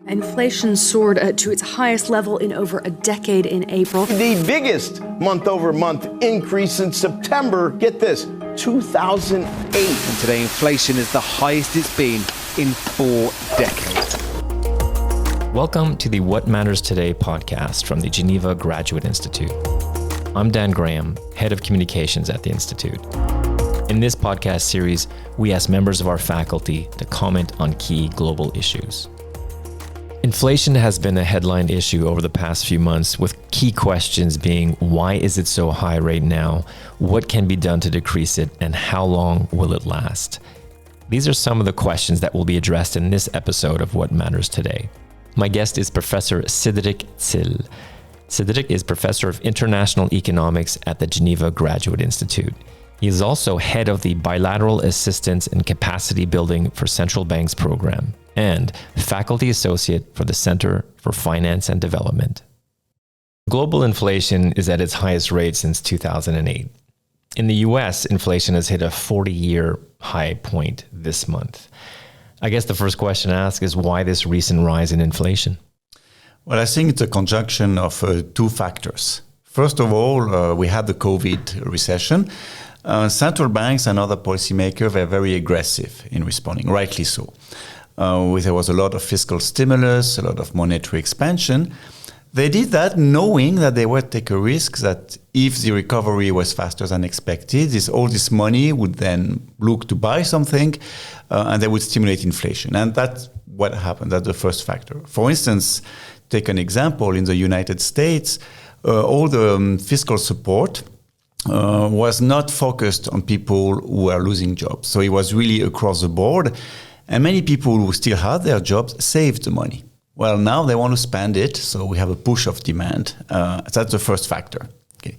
Inflation soared to its highest level in over a decade in April. The biggest month-over-month increase in September, get this, 2008. And today inflation is the highest it's been in 4 decades. Welcome to the What Matters Today podcast from the Geneva Graduate Institute. I'm Dan Graham, Head of Communications at the Institute. In this podcast series, we ask members of our faculty to comment on key global issues. Inflation has been a headline issue over the past few months, with key questions being, why is it so high right now? What can be done to decrease it? And how long will it last? These are some of the questions that will be addressed in this episode of What Matters Today. My guest is Professor Cedric Tille. Cedric is Professor of International Economics at the Geneva Graduate Institute. He is also head of the Bilateral Assistance and Capacity Building for Central Banks program and faculty associate for the Center for Finance and Development. Global inflation is at its highest rate since 2008. In the US, inflation has hit a 40-year high point this month. I guess the first question to ask is why this recent rise in inflation? Well, I think it's a conjunction of two factors. First of all, we had the COVID recession. Central banks and other policymakers were very aggressive in responding, rightly so. There was a lot of fiscal stimulus, a lot of monetary expansion. They did that knowing that they would take a risk that if the recovery was faster than expected, all this money would then look to buy something and they would stimulate inflation. And that's what happened. That's the first factor. For instance, take an example. In the United States, all the fiscal support was not focused on people who were losing jobs. So it was really across the board. And many people who still had their jobs saved the money. Well, now they want to spend it, so we have a push of demand. That's the first factor. Okay.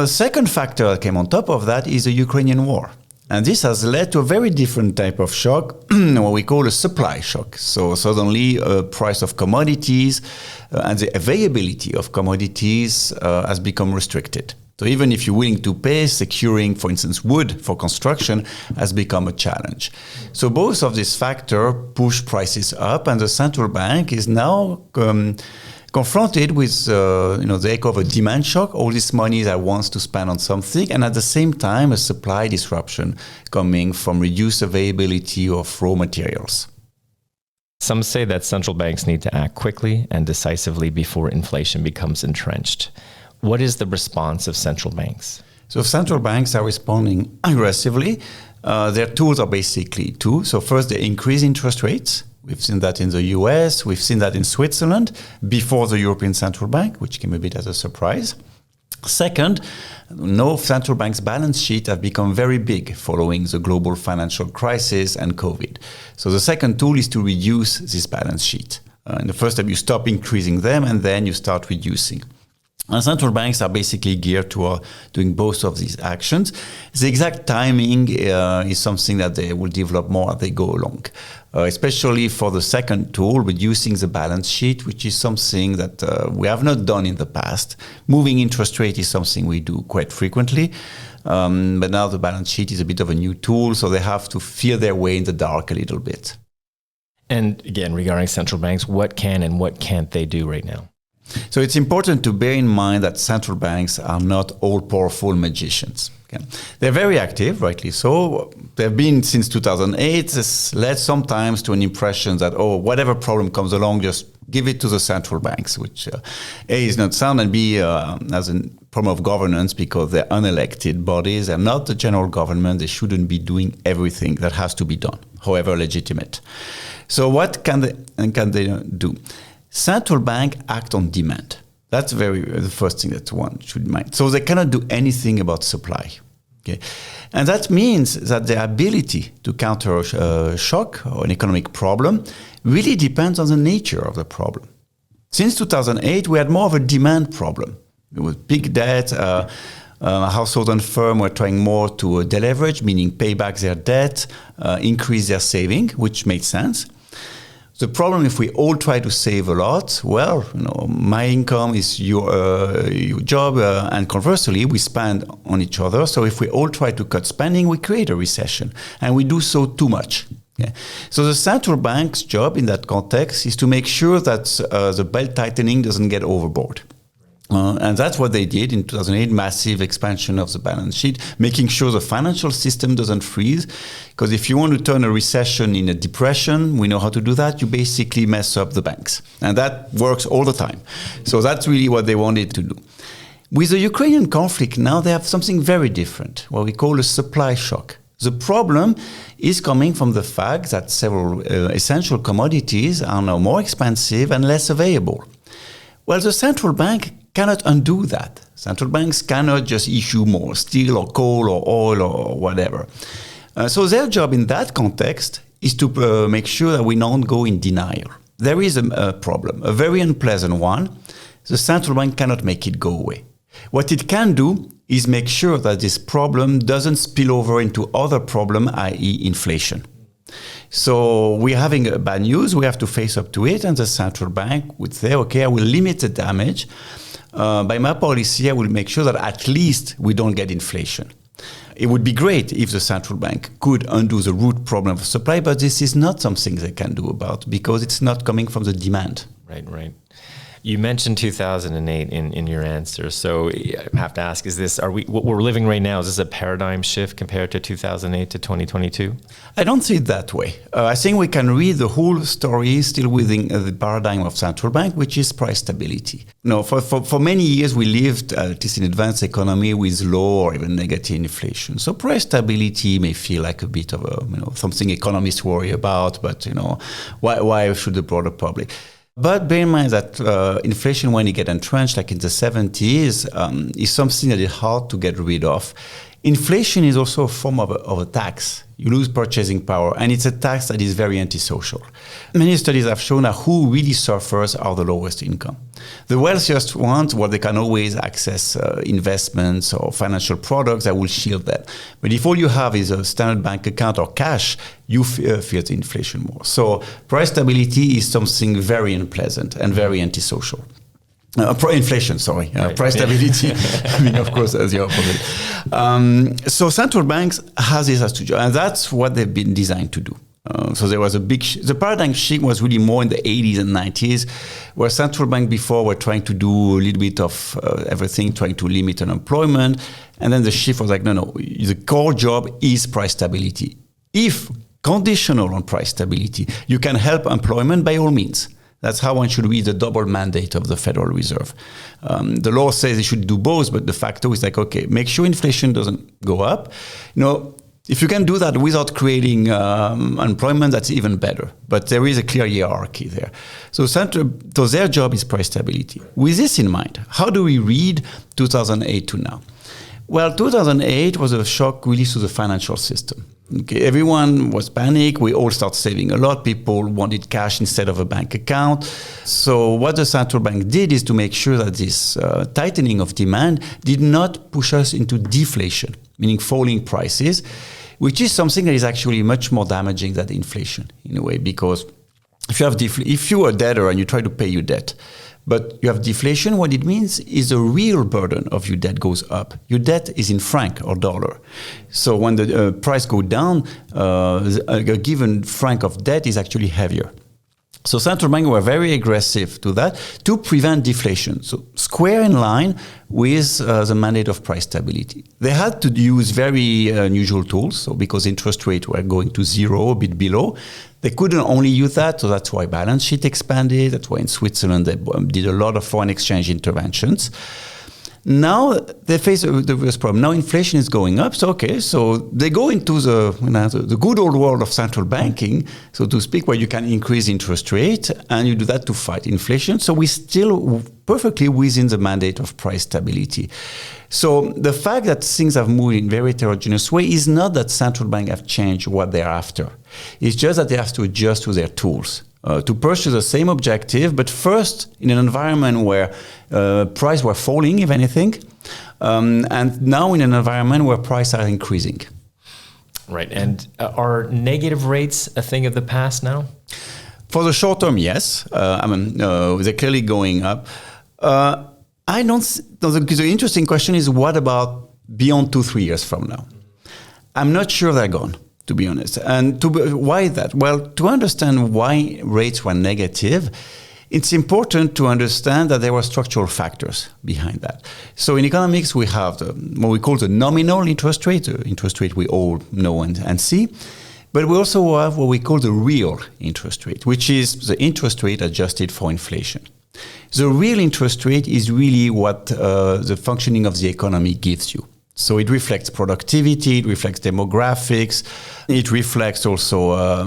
Second factor that came on top of that is the Ukrainian war. And this has led to a very different type of shock, what we call a supply shock. So suddenly price of commodities and the availability of commodities has become restricted. So even if you're willing to pay, securing, for instance, wood for construction has become a challenge. So both of these factors push prices up, and the central bank is now confronted with the echo of a demand shock, all this money that wants to spend on something, and at the same time a supply disruption coming from reduced availability of raw materials. Some say that central banks need to act quickly and decisively before inflation becomes entrenched. What is the response of central banks? So central banks are responding aggressively. Their tools are basically two. So first, they increase interest rates. We've seen that in the US. We've seen that in Switzerland before the European Central Bank, which came a bit as a surprise. Second, no central bank's balance sheet have become very big following the global financial crisis and COVID. So the second tool is to reduce this balance sheet. In the first step, you stop increasing them, and then you start reducing. And central banks are basically geared to doing both of these actions. The exact timing is something that they will develop more as they go along, especially for the second tool, reducing the balance sheet, which is something that we have not done in the past. Moving interest rate is something we do quite frequently, but now the balance sheet is a bit of a new tool, so they have to feel their way in the dark a little bit. And again, regarding central banks, what can and what can't they do right now? So it's important to bear in mind that central banks are not all-powerful magicians. Okay? They're very active, rightly so. They've been since 2008. This led sometimes to an impression that, whatever problem comes along, just give it to the central banks, which A, is not sound, and B, has a problem of governance because they're unelected bodies. They're not the general government. They shouldn't be doing everything that has to be done, however legitimate. So what can they do? Central bank act on demand. That's the first thing that one should mind. So they cannot do anything about supply. Okay, and that means that their ability to counter a shock or an economic problem really depends on the nature of the problem. Since 2008, we had more of a demand problem. With big debt, households and firms were trying more to deleverage, meaning pay back their debt, increase their saving, which made sense. The problem, if we all try to save a lot, my income is your job, and conversely, we spend on each other. So if we all try to cut spending, we create a recession, and we do so too much. Okay. So the central bank's job in that context is to make sure that the belt tightening doesn't get overboard. And that's what they did in 2008, massive expansion of the balance sheet, making sure the financial system doesn't freeze. Because if you want to turn a recession in a depression, we know how to do that. You basically mess up the banks. And that works all the time. So that's really what they wanted to do. With the Ukrainian conflict, now they have something very different, what we call a supply shock. The problem is coming from the fact that several essential commodities are now more expensive and less available. Well, the central bank cannot undo that. Central banks cannot just issue more steel or coal or oil or whatever. So their job in that context is to make sure that we don't go in denial. There is a problem, a very unpleasant one. The central bank cannot make it go away. What it can do is make sure that this problem doesn't spill over into other problem, i.e. inflation. So we're having bad news, we have to face up to it, and the central bank would say, okay, I will limit the damage. By my policy, I will make sure that at least we don't get inflation. It would be great if the central bank could undo the root problem of supply, but this is not something they can do about because it's not coming from the demand. Right. You mentioned 2008 in your answer, so I have to ask: what we're living right now? Is this a paradigm shift compared to 2008 to 2022? I don't see it that way. I think we can read the whole story still within the paradigm of central bank, which is price stability. No, for many years we lived, at least in advanced economy, with low or even negative inflation. So price stability may feel like a bit of something economists worry about, but why should the broader public? But bear in mind that inflation, when it gets entrenched, like in the 70s, is something that is hard to get rid of. Inflation is also a form of a tax. You lose purchasing power, and it's a tax that is very antisocial. Many studies have shown that who really suffers are the lowest income. The wealthiest ones, they can always access investments or financial products that will shield them. But if all you have is a standard bank account or cash, you fear the inflation more. So price stability is something very unpleasant and very antisocial. Inflation, sorry. Right. Price stability, of course, as the opposite. So central banks have this as to job, and that's what they've been designed to do. So there was a big... the paradigm shift was really more in the 80s and 90s, where central bank before were trying to do a little bit of everything, trying to limit unemployment. And then the shift was like, no, the core job is price stability. If conditional on price stability, you can help employment by all means. That's how one should read the double mandate of the Federal Reserve. The law says they should do both, but de facto is like, okay, make sure inflation doesn't go up. If you can do that without creating unemployment, that's even better. But there is a clear hierarchy there. So their job is price stability. With this in mind, how do we read 2008 to now? Well, 2008 was a shock really to the financial system. Okay, everyone was panicked. We all started saving a lot. People wanted cash instead of a bank account. So what the central bank did is to make sure that this tightening of demand did not push us into deflation, meaning falling prices, which is something that is actually much more damaging than inflation in a way, because if you are a debtor and you try to pay your debt, but you have deflation, what it means is the real burden of your debt goes up. Your debt is in franc or dollar. So when the price goes down, a given franc of debt is actually heavier. So central banks were very aggressive to that to prevent deflation. So square in line with the mandate of price stability. They had to use very unusual tools. So because interest rates were going to zero, a bit below, they couldn't only use that. So that's why balance sheet expanded. That's why in Switzerland they did a lot of foreign exchange interventions. Now they face the real problem. Now inflation is going up. So they go into the good old world of central banking, so to speak, where you can increase interest rate and you do that to fight inflation. So we're still perfectly within the mandate of price stability. So the fact that things have moved in very heterogeneous way is not that central banks have changed what they're after. It's just that they have to adjust to their tools. To pursue the same objective, but first in an environment where prices were falling, if anything, and now in an environment where prices are increasing. Right. And are negative rates a thing of the past now? For the short term, yes. They're clearly going up. The interesting question is, what about beyond 2-3 years from now? I'm not sure they're gone. to be honest. And why that? Well, to understand why rates were negative, it's important to understand that there were structural factors behind that. So in economics, we have what we call the nominal interest rate, the interest rate we all know and see. But we also have what we call the real interest rate, which is the interest rate adjusted for inflation. The real interest rate is really what the functioning of the economy gives you. So it reflects productivity, it reflects demographics, it reflects also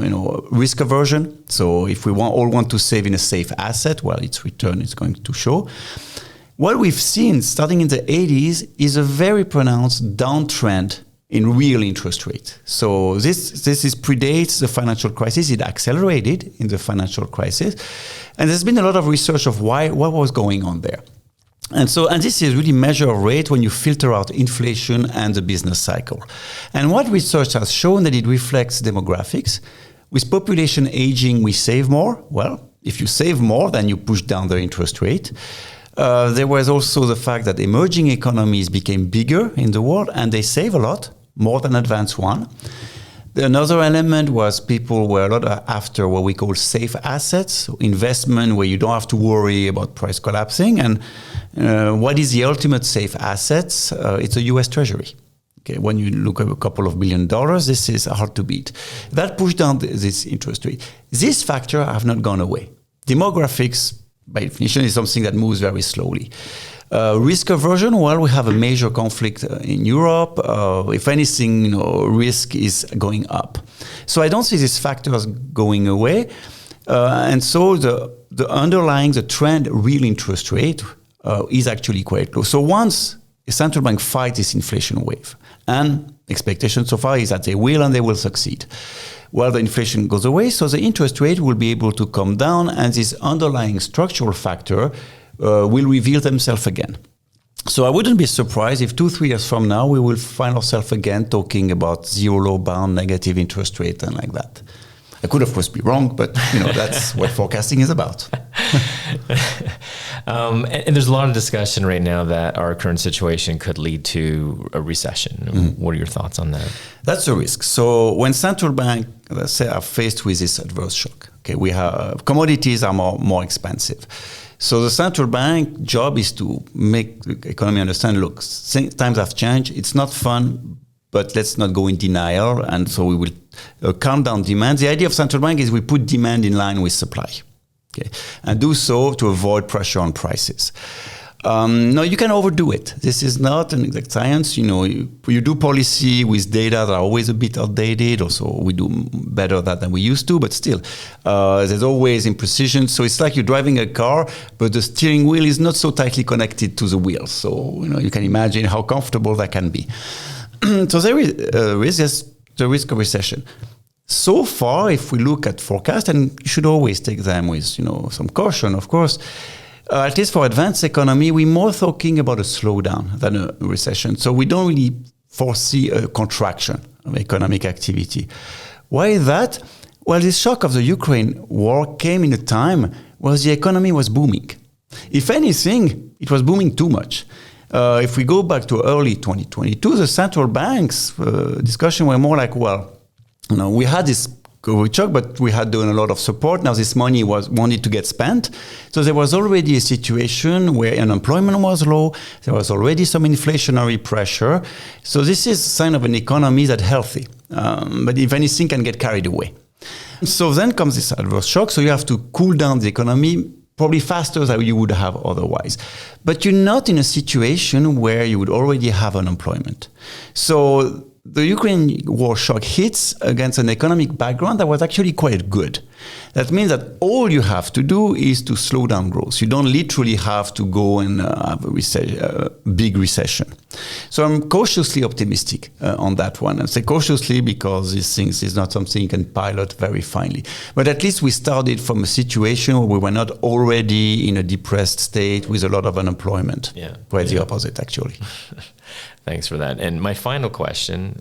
risk aversion. So if we all want to save in a safe asset, well, its return is going to show. What we've seen starting in the 80s is a very pronounced downtrend in real interest rate. So this predates the financial crisis. It accelerated in the financial crisis. And there's been a lot of research of what was going on there. And this is really measure of rate when you filter out inflation and the business cycle. And what research has shown that it reflects demographics. With population aging, we save more. Well, if you save more, then you push down the interest rate. There was also the fact that emerging economies became bigger in the world and they save a lot, more than advanced one. Another element was people were a lot after what we call safe assets, so investment where you don't have to worry about price collapsing. And what is the ultimate safe assets? It's a US Treasury. Okay, when you look at a couple of $1 billion, this is hard to beat. That pushed down this interest rate. This factor have not gone away. Demographics, by definition, is something that moves very slowly. Risk aversion, well, we have a major conflict in Europe. If anything, risk is going up. So I don't see these factors going away. And so the underlying, the trend real interest rate is actually quite low. So once a central bank fights this inflation wave, and expectation so far is that they will and they will succeed. Well, the inflation goes away, so the interest rate will be able to come down, and this underlying structural factor will reveal themselves again. So I wouldn't be surprised if 2-3 years from now we will find ourselves again talking about zero low bound negative interest rate and like that. I could of course be wrong, but that's what forecasting is about. And there's a lot of discussion right now that our current situation could lead to a recession. Mm-hmm. What are your thoughts on that? That's a risk. So when central banks, let's say, are faced with this adverse shock, okay, we have commodities are more expensive. So the central bank job is to make the economy understand, look, times have changed. It's not fun, but let's not go in denial. And so we will calm down demand. The idea of central bank is we put demand in line with supply, okay, and do so to avoid pressure on prices. No, you can overdo it. This is not an exact science. You do policy with data that are always a bit outdated. Also, we do better than we used to, but still, there's always imprecision. So it's like you're driving a car, but the steering wheel is not so tightly connected to the wheel. So you can imagine how comfortable that can be. So there is the risk of recession. So far, if we look at forecasts, and you should always take them with some caution, of course. At least for advanced economy, we're more talking about a slowdown than a recession. So we don't really foresee a contraction of economic activity. Why is that? Well, this shock of the Ukraine war came in a time where the economy was booming. If anything, it was booming too much. If we go back to early 2022, the central banks discussion were more like, we had this COVID shock, but we had done a lot of support. Now this money wanted to get spent. So there was already a situation where unemployment was low. There was already some inflationary pressure. So this is a sign of an economy that's healthy. But if anything, can get carried away. So then comes this adverse shock. So you have to cool down the economy probably faster than you would have otherwise. But you're not in a situation where you would already have unemployment. So the Ukraine war shock hits against an economic background that was actually quite good. That means that all you have to do is to slow down growth. You don't literally have to go and have a big recession. So I'm cautiously optimistic on that one. I say cautiously because these things is not something you can pilot very finely. But at least we started from a situation where we were not already in a depressed state with a lot of unemployment. Yeah. Quite the opposite, actually. Thanks for that. And my final question,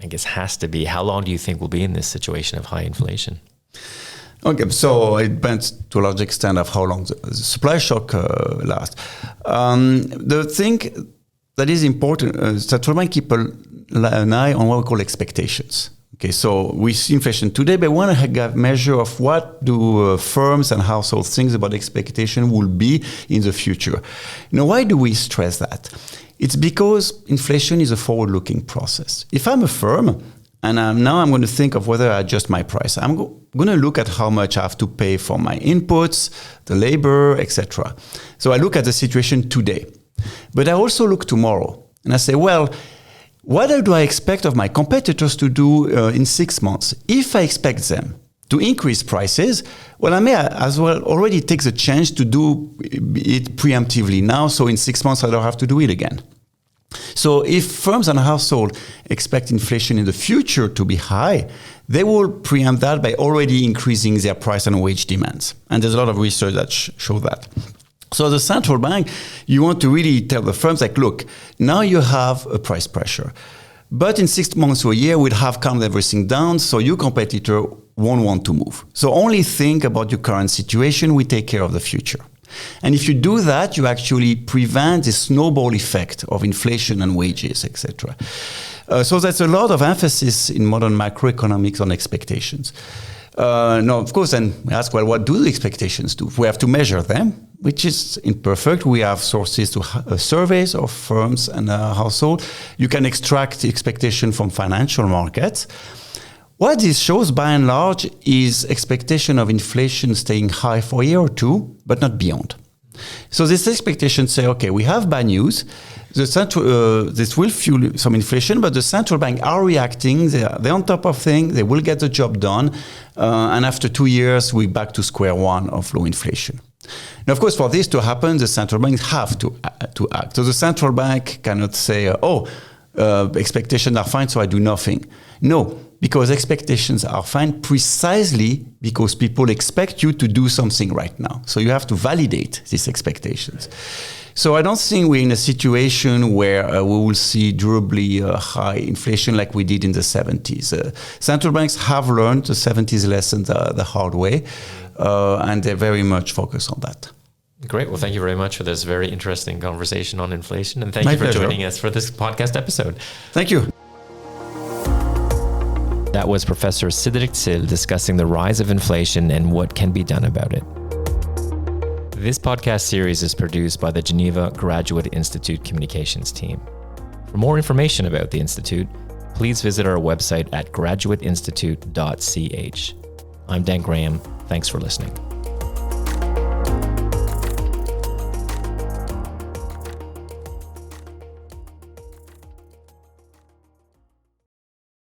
I guess, has to be, how long do you think we'll be in this situation of high inflation? Okay, so it depends to a large extent of how long the supply shock lasts. The thing that is important is that central bank keep an eye on what we call expectations. Okay, so we see inflation today, but we want to get a measure of what do firms and households think about expectation will be in the future. Now, why do we stress that? It's because inflation is a forward-looking process. If I'm a firm, and now I'm going to think of whether I adjust my price, I'm going to look at how much I have to pay for my inputs, the labor, etc. So I look at the situation today. But I also look tomorrow, and I say, well, what do I expect of my competitors to do in 6 months? If I expect them to increase prices, well, I may as well already take the chance to do it preemptively now, so in 6 months I don't have to do it again. So if firms and households expect inflation in the future to be high, they will preempt that by already increasing their price and wage demands. And there's a lot of research that show that. So the central bank, you want to really tell the firms, like, look, now you have a price pressure. But in 6 months to a year, we'll have calmed everything down, so your competitor won't want to move. So only think about your current situation, we take care of the future. And if you do that, you actually prevent the snowball effect of inflation and wages, etc. So there's a lot of emphasis in modern macroeconomics on expectations. Now, of course, then we ask, well, what do the expectations do? We have to measure them, which is imperfect. We have sources to surveys of firms and households. You can extract expectation from financial markets. What this shows, by and large, is expectation of inflation staying high for a year or two, but not beyond. So this expectation say, okay, we have bad news. This will fuel some inflation, but the central bank are reacting. They're on top of things. They will get the job done. And after 2 years, we're back to square one of low inflation. Now, of course, for this to happen, the central banks have to act. So the central bank cannot say, expectations are fine, so I do nothing. No, because expectations are fine precisely because people expect you to do something right now. So you have to validate these expectations. So I don't think we're in a situation where we will see durably high inflation like we did in the 70s. Central banks have learned the 70s lesson the hard way, and they're very much focused on that. Great. Well, thank you very much for this very interesting conversation on inflation. And thank My you for pleasure. joining us for this podcast episode. Thank you. That was Professor Cedric Tille discussing the rise of inflation and what can be done about it. This podcast series is produced by the Geneva Graduate Institute communications team. For more information about the Institute, please visit our website at graduateinstitute.ch. I'm Dan Graham. Thanks for listening.